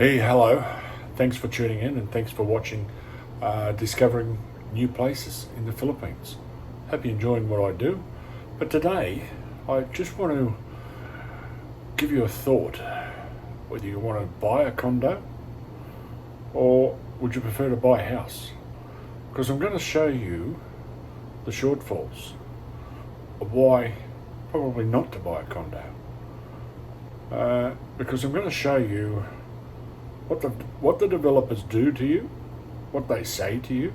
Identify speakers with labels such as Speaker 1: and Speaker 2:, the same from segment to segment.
Speaker 1: Hey, hello. Thanks for tuning in and thanks for watching Discovering New Places in the Philippines. Hope you're enjoying what I do. But today, I just want to give you a thought whether you want to buy a condo or would you prefer to buy a house? Because I'm going to show you the shortfalls of why probably not to buy a condo. Because I'm going to show you what the developers do to you, what they say to you,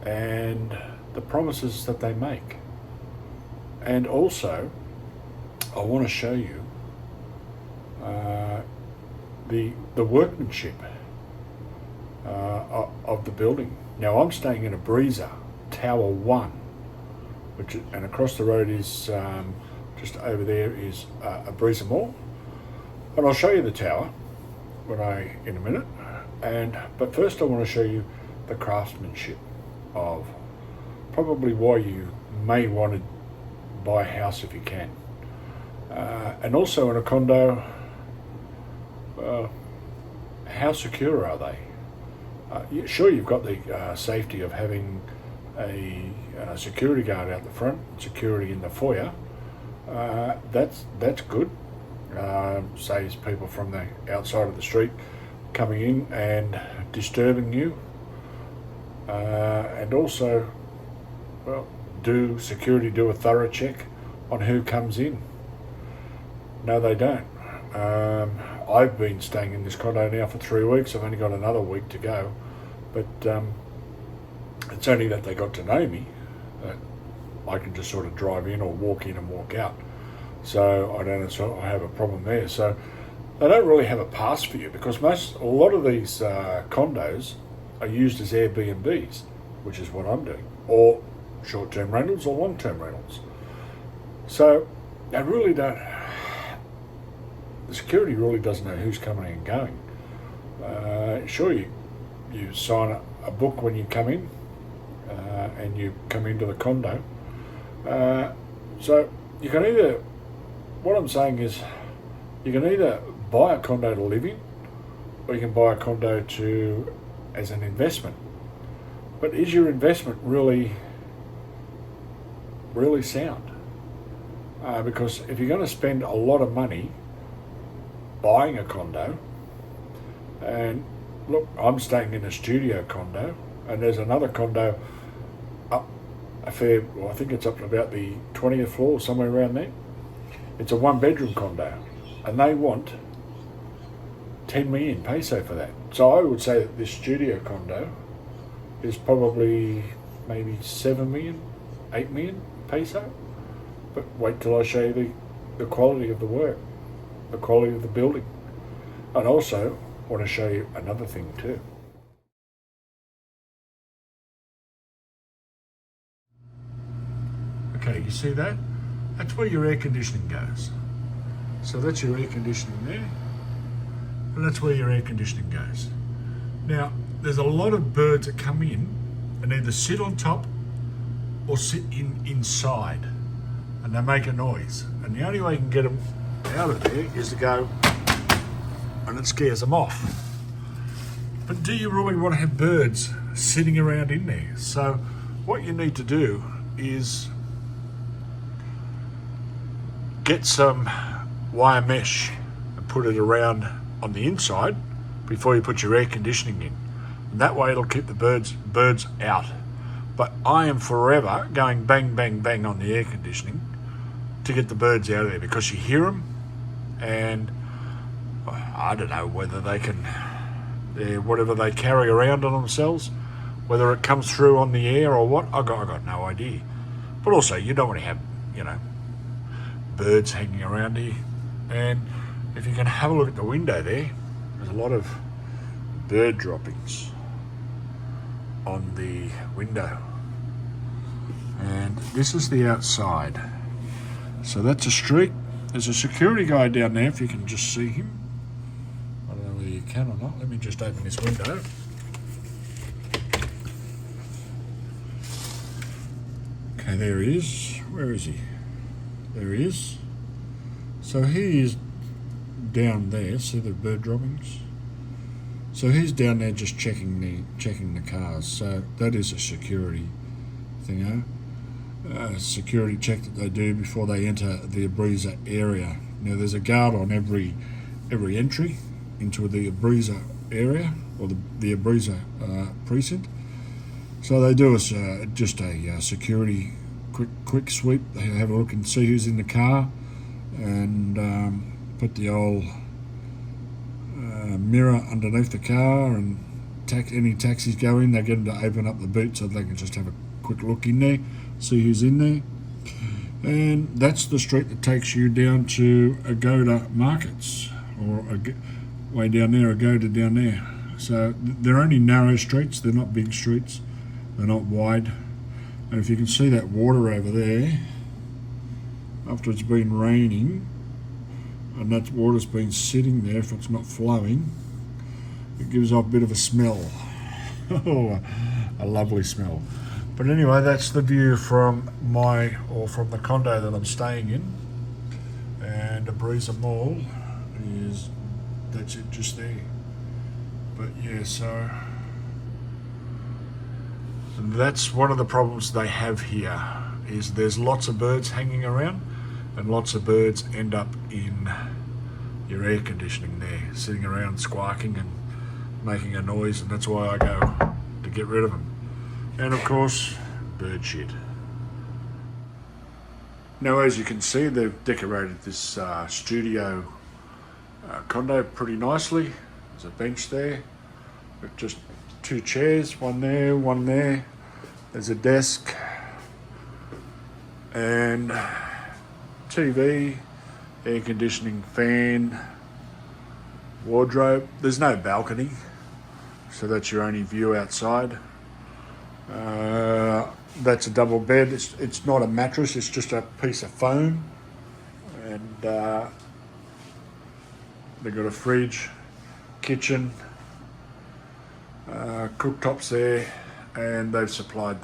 Speaker 1: and the promises that they make. And also, I want to show you the workmanship of the building. Now, I'm staying in Abreeza, Tower 1, and across the road is just over there is Abreeza Mall, and I'll show you the tower in a minute. But first I want to show you the craftsmanship of probably why you may want to buy a house if you can. And also in a condo, how secure are they? Sure, you've got the safety of having a security guard out the front, security in the foyer. That's good. Saves people from the outside of the street coming in and disturbing you. And also, well, security do a thorough check on who comes in? No, they don't. I've been staying in this condo now for 3 weeks. I've only got another week to go, but it's only that they got to know me that I can just sort of drive in or walk in and walk out. So I don't have a problem there. So they don't really have a pass for you because a lot of these condos are used as Airbnbs, which is what I'm doing, or short-term rentals or long-term rentals. So they really don't. The security really doesn't know who's coming and going. Sure, you sign a book when you come in, and you come into the condo. So you can either. What I'm saying is, you can either buy a condo to live in, or you can buy a condo as an investment. But is your investment really sound? Because if you're going to spend a lot of money buying a condo, and look, I'm staying in a studio condo, and there's another condo up I think it's up to about the 20th floor, somewhere around there. It's a 1-bedroom condo, and they want 10 million peso for that. So I would say that this studio condo is probably maybe 7 million, 8 million peso. But wait till I show you the quality of the work, the quality of the building. And also want to show you another thing too. Okay, you see that? That's where your air conditioning goes. So that's your air conditioning there, and that's where your air conditioning goes. Now, there's a lot of birds that come in and either sit on top or sit inside, and they make a noise. And the only way you can get them out of there is to go, and it scares them off. But do you really want to have birds sitting around in there? So what you need to do is get some wire mesh and put it around on the inside before you put your air conditioning in. And that way it'll keep the birds out. But I am forever going bang, bang, bang on the air conditioning to get the birds out of there, because you hear them, and I don't know whether whatever they carry around on themselves, whether it comes through on the air or what, I got no idea. But also, you don't want to have, birds hanging around here. And if you can have a look at the window there's a lot of bird droppings on the window. And this is the outside. So that's a street. There's a security guy down there, if you can just see him. I don't know whether you can or not. Let me just open this window. Okay, there he is. Where is he? There he is. So he is down there. See the bird droppings? So he's down there just checking the cars. So that is a security thing, security check that they do before they enter the Abreeza area. Now there's a guard on every entry into the Abreeza area or the Abreeza precinct. So they do us just a security quick sweep. They have a look and see who's in the car, and put the old mirror underneath the car, and any taxis go in, they get them to open up the boot so they can just have a quick look in there, see who's in there. And that's the street that takes you down to Agoda Markets, or way down there, Agoda down there. So they're only narrow streets, they're not big streets, they're not wide. And if you can see that water over there, after it's been raining, and that water's been sitting there, if it's not flowing, it gives off a bit of a smell. Oh, a lovely smell. But anyway, that's the view from from the condo that I'm staying in. And Abreeza Mall that's it just there. But yeah, so that's one of the problems they have here, is there's lots of birds hanging around, and lots of birds end up in your air conditioning there, sitting around squawking and making a noise, and that's why I go to get rid of them. And of course, bird shit. Now, as you can see, they've decorated this studio condo pretty nicely. There's a bench there with just 2 chairs, one there, one there. There's a desk and TV, air conditioning, fan, wardrobe. There's no balcony, so that's your only view outside. That's a double bed. It's not a mattress, it's just a piece of foam. And they've got a fridge, kitchen, cooktops there, and they've supplied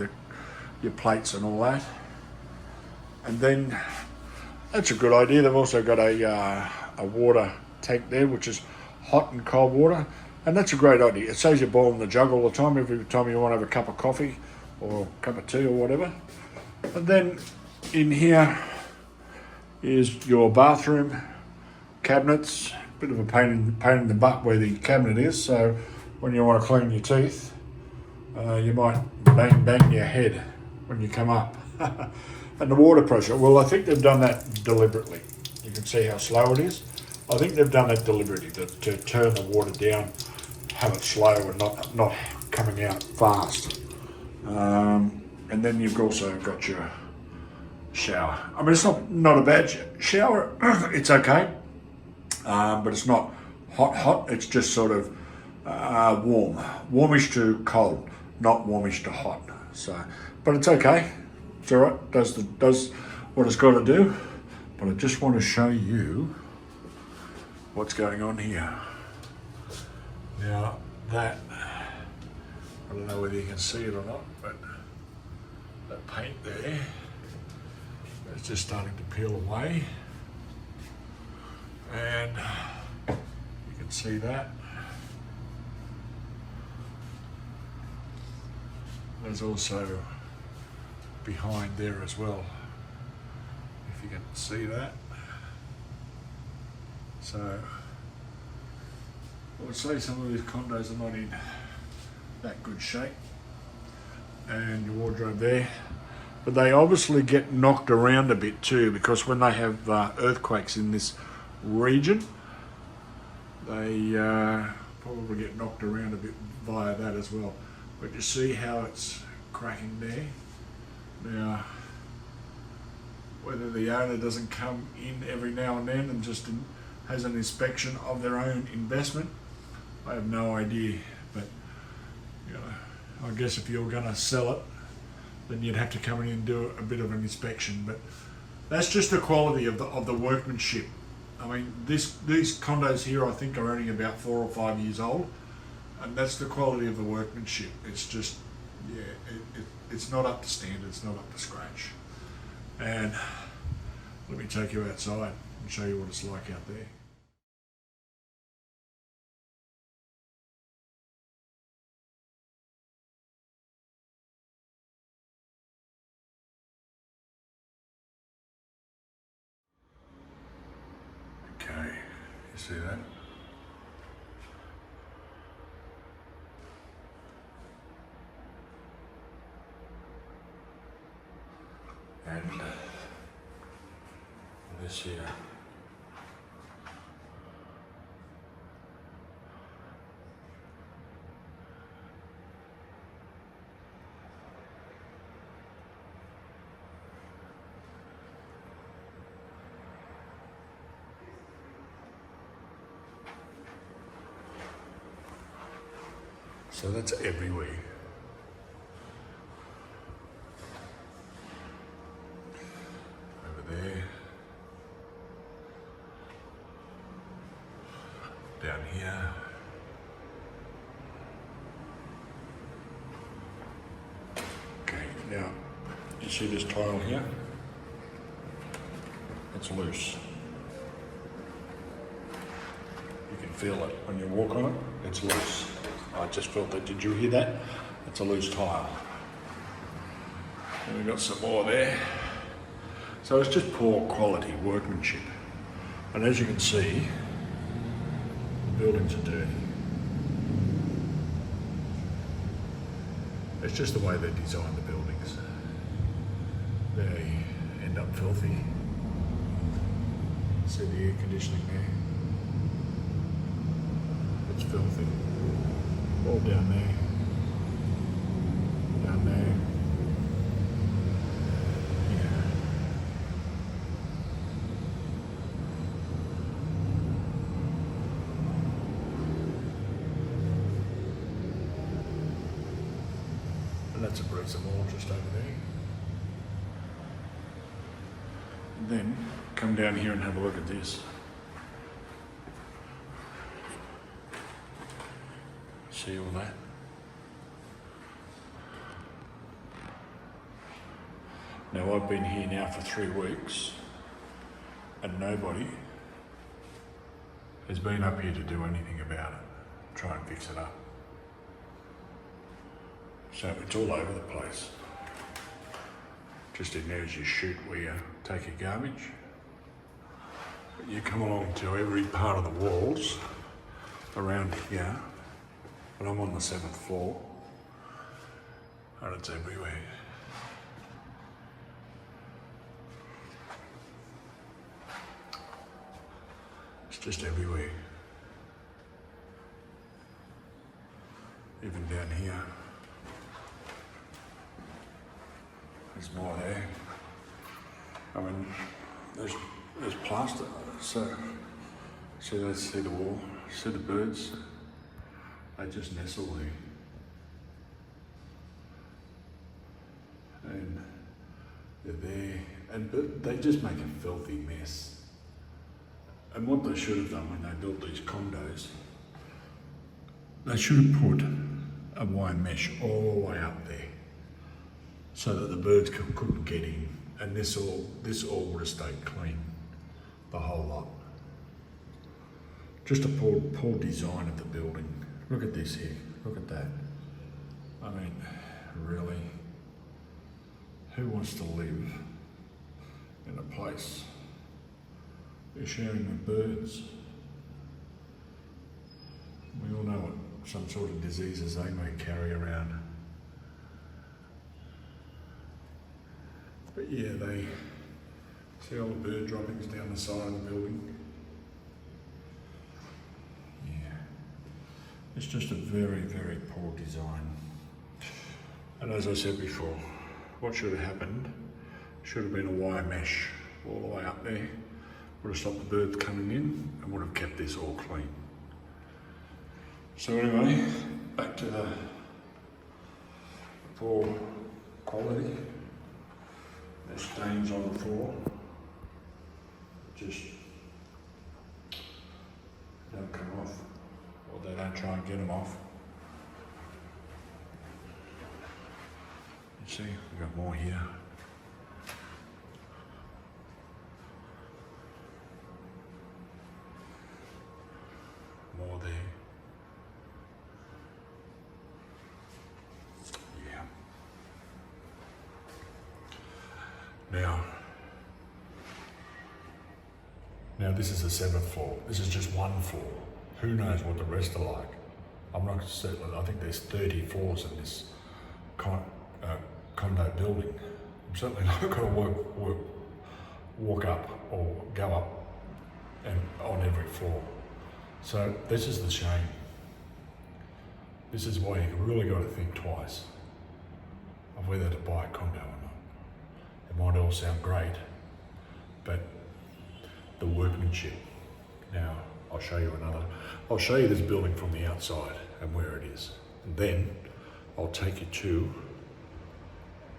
Speaker 1: your plates and all that. And then that's a good idea. They've also got a water tank there, which is hot and cold water, and that's a great idea. It saves you boiling the jug all the time every time you want to have a cup of coffee or a cup of tea or whatever. And then in here is your bathroom, cabinets. Bit of a pain in the butt where the cabinet is, so when you want to clean your teeth, you might bang your head when you come up. And the water pressure, well, I think they've done that deliberately. You can see how slow it is. I think they've done that deliberately to turn the water down, have it slow and not coming out fast. And then you've also got your shower. I mean, it's not a bad shower. It's okay, but it's not hot. It's just sort of warmish to cold, not warmish to hot. So, but it's okay. It's all right. Does what it's got to do. But I just want to show you what's going on here. Now that, I don't know whether you can see it or not, but that paint there, it's just starting to peel away. And you can see that. There's also behind there as well, if you can see that. So I would say some of these condos are not in that good shape, and your wardrobe there, but they obviously get knocked around a bit too, because when they have earthquakes in this region, they probably get knocked around a bit via that as well. But you see how it's cracking there. Now, whether the owner doesn't come in every now and then and just has an inspection of their own investment, I have no idea. But you know, I guess if you're going to sell it, then you'd have to come in and do a bit of an inspection. But that's just the quality of the workmanship. I mean, these condos here, I think, are only about 4 or 5 years old, and that's the quality of the workmanship. It's just, yeah, it's not up to standard, it's not up to scratch. And let me take you outside and show you what it's like out there. You see that? And this here. So that's everywhere. Over there. Down here. Okay, now, you see this tile here? It's loose. You can feel it when you walk on it, it's loose. I just felt that. Did you hear that? It's a loose tile. And we've got some more there. So it's just poor quality workmanship. And as you can see, the buildings are dirty. It's just the way they design the buildings. They end up filthy. See the air conditioning there? It's filthy. All down there. Down there. Yeah. And that's Abreeza Mall just over there. And then come down here and have a look at this. See all that? Now I've been here now for 3 weeks and nobody has been up here to do anything about it, try and fix it up. So it's all over the place. Just in there as you shoot where you take your garbage. But you come along to every part of the walls around here. But I'm on the 7th floor, and it's everywhere. It's just everywhere. Even down here. There's more there. I mean, there's plaster. So, see the wall, see the birds. They just nestle there. And they're there, but they just make a filthy mess. And what they should have done when they built these condos, they should have put a wire mesh all the way up there so that the birds couldn't get in, and this all would have stayed clean, the whole lot. Just a poor design of the building. Look at this here, look at that. I mean, really? Who wants to live in a place they're sharing with birds? We all know what some sort of diseases they may carry around. But yeah, they see all the bird droppings down the side of the building. It's just a very, very poor design. And as I said before, what should have happened should have been a wire mesh all the way up there. Would have stopped the birds coming in and would have kept this all clean. So anyway, back to the poor quality. There's stains on the floor. Just don't come off. Or they don't try and get them off. You see, we've got more here. More there. Yeah. Now, Now this is the 7th floor. This is just one floor. Who knows what the rest are like? I'm not certain. I think there's 30 floors in this condo building. I'm certainly not going to walk up or go up and on every floor. So this is the shame. This is why you've really got to think twice of whether to buy a condo or not. It might all sound great, but the workmanship. Now, I'll show you this building from the outside and where it is. And then I'll take you to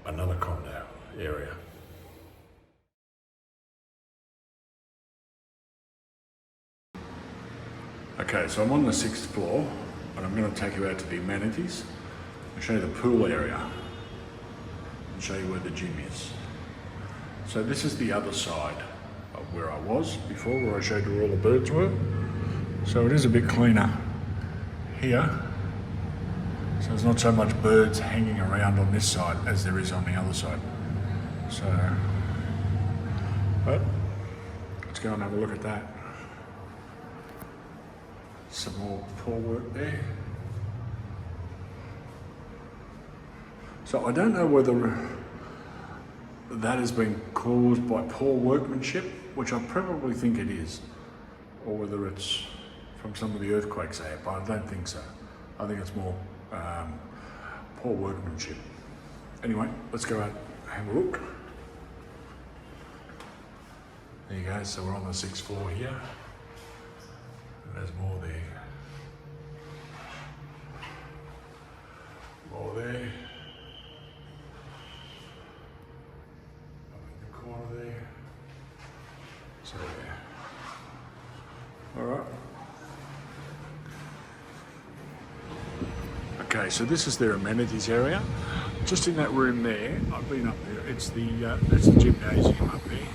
Speaker 1: another condo area. Okay, so I'm on the 6th floor, and I'm going to take you out to the amenities. I'll show you the pool area and show you where the gym is. So this is the other side of where I was before, where I showed you where all the birds were. So it is a bit cleaner here. So there's not so much birds hanging around on this side as there is on the other side. So, but let's go and have a look at that. Some more pool work there. So I don't know whether that has been caused by poor workmanship, which I probably think it is, or whether it's from some of the earthquakes there, but I don't think so. I think it's more poor workmanship. Anyway, let's go out and have a look. There you go, so we're on the 6th floor here. And there's more there. More there. Up in the corner there. So there. Alright. Okay, so this is their amenities area. Just in that room there, I've been up there. It's the that's the gymnasium up there.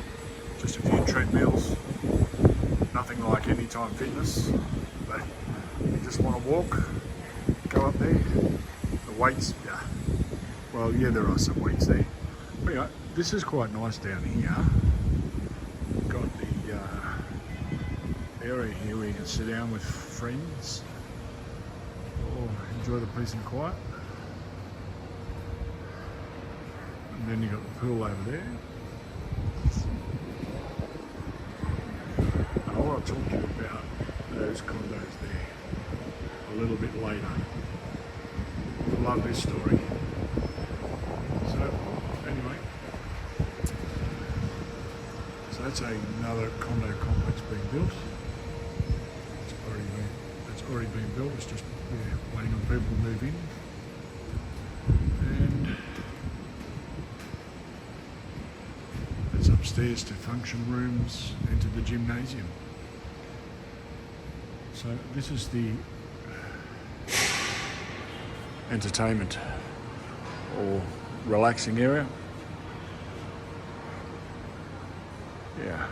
Speaker 1: Just a few treadmills. Nothing like Anytime Fitness. But you just want to walk, go up there. The weights, yeah. Well, yeah, there are some weights there. But anyway, this is quite nice down here. Got the area here where you can sit down with friends. Or enjoy the peace and quiet. And then you've got the pool over there. And I'll talk to you about those condos there a little bit later. I love this story. So, anyway. So that's another condo complex being built. It's already been built. It's just waiting on people to move in. And it's upstairs to function rooms and to the gymnasium. So this is the entertainment or relaxing area. Yeah.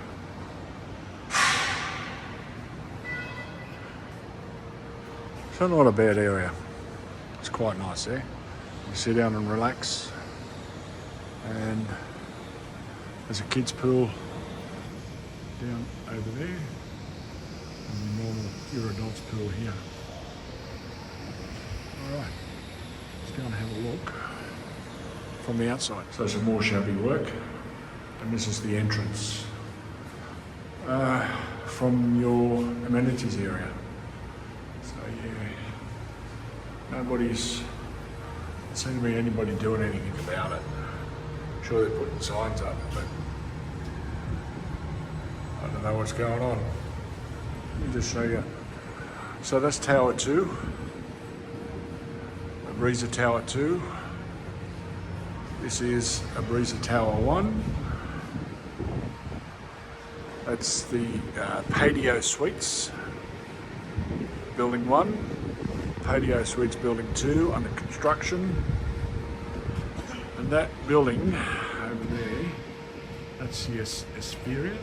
Speaker 1: So not a bad area. It's quite nice there. You sit down and relax. And there's a kids pool down over there. And the normal your adults pool here. Alright. Let's go and have a look from the outside. So some more shabby work. And this is the entrance from your amenities area. So yeah, nobody's seen to be anybody doing anything about it. I'm sure they're putting signs up, but I don't know what's going on. Let me just show you. So that's Tower 2, Abreeza Tower 2. This is Abreeza Tower 1. That's the Patio Suites, Building 1. Patio Suites Building 2 under construction. And that building over there, that's the Esperia.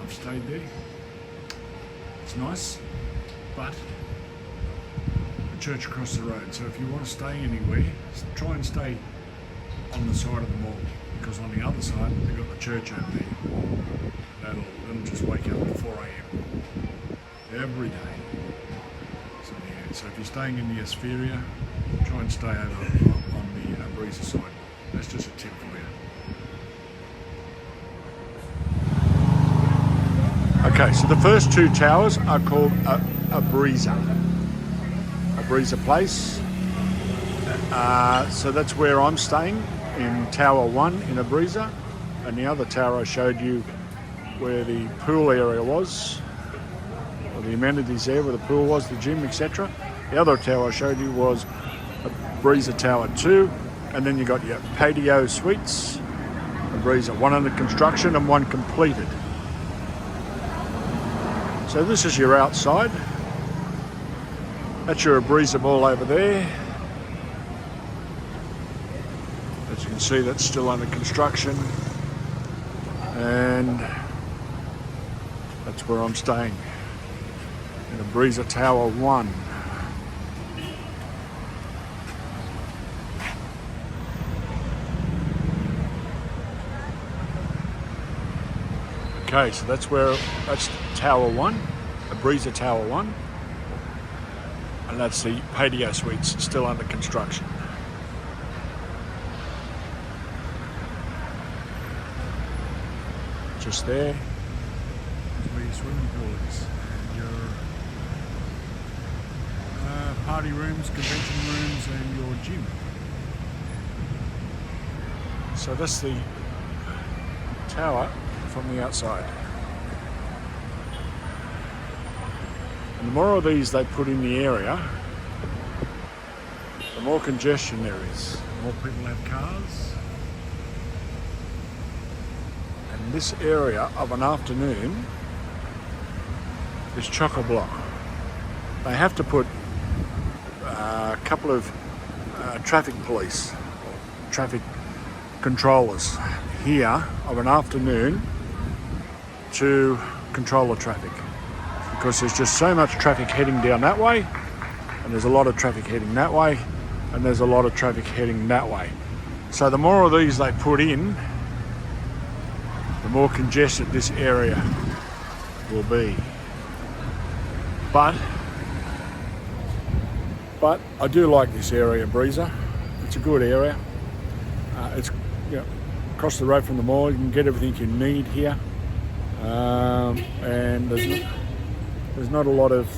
Speaker 1: I've stayed there. It's nice, but the church across the road. So if you want to stay anywhere, try and stay on the side of the mall, because on the other other side, you've got the church over there. That'll just wake up at 4 a.m. every day. So yeah, so if you're staying in the Aspheria, try and stay over on the Abreeza side. That's just a tip for you. Okay, so the first two towers are called Abreeza Place. So that's where I'm staying, in Tower 1 in Abreeza, and the other tower I showed you where the pool area was, or the amenities there where the pool was, the gym, etc. The other tower I showed you was Abreeza Tower 2, and then you got your Patio suites, Abreeza, one under construction and one completed. So this is your outside. That's your Abreeza Mall over there. As you can see, that's still under construction, and that's where I'm staying, in Abreeza Tower 1. Okay, so that's Tower 1, Abreeza Tower 1, and that's the Patio suites still under construction. Just there. That's where your swimming pool is, and your party rooms, convention rooms, and your gym. So that's the tower from the outside. And the more of these they put in the area, the more congestion there is. More people have cars. And this area of an afternoon is chock-a-block. They have to put a couple of traffic police, traffic controllers here of an afternoon to control the traffic, because there's just so much traffic heading down that way, and there's a lot of traffic heading that way, and there's a lot of traffic heading that way. So the more of these they put in, the more congested this area will be. But I do like this area, Abreeza. It's a good area. It's across the road from the mall. You can get everything you need here, and there's not a lot of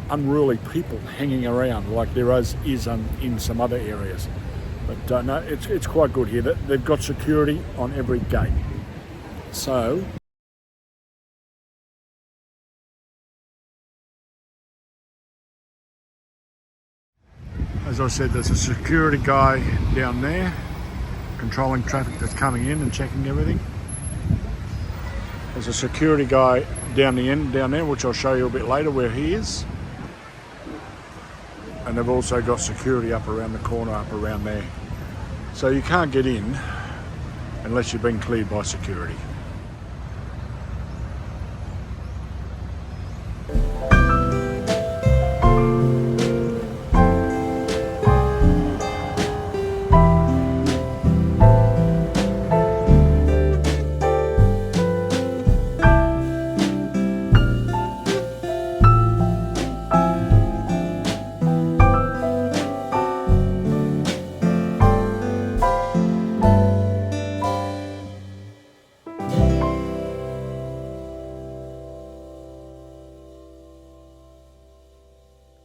Speaker 1: unruly people hanging around like there is in some other areas. But no, it's quite good here. They've got security on every gate. So as I said, there's a security guy down there controlling traffic that's coming in and checking everything. There's a security guy down the end down there, which I'll show you a bit later where he is. And they've also got security up around the corner, up around there. So you can't get in unless you've been cleared by security.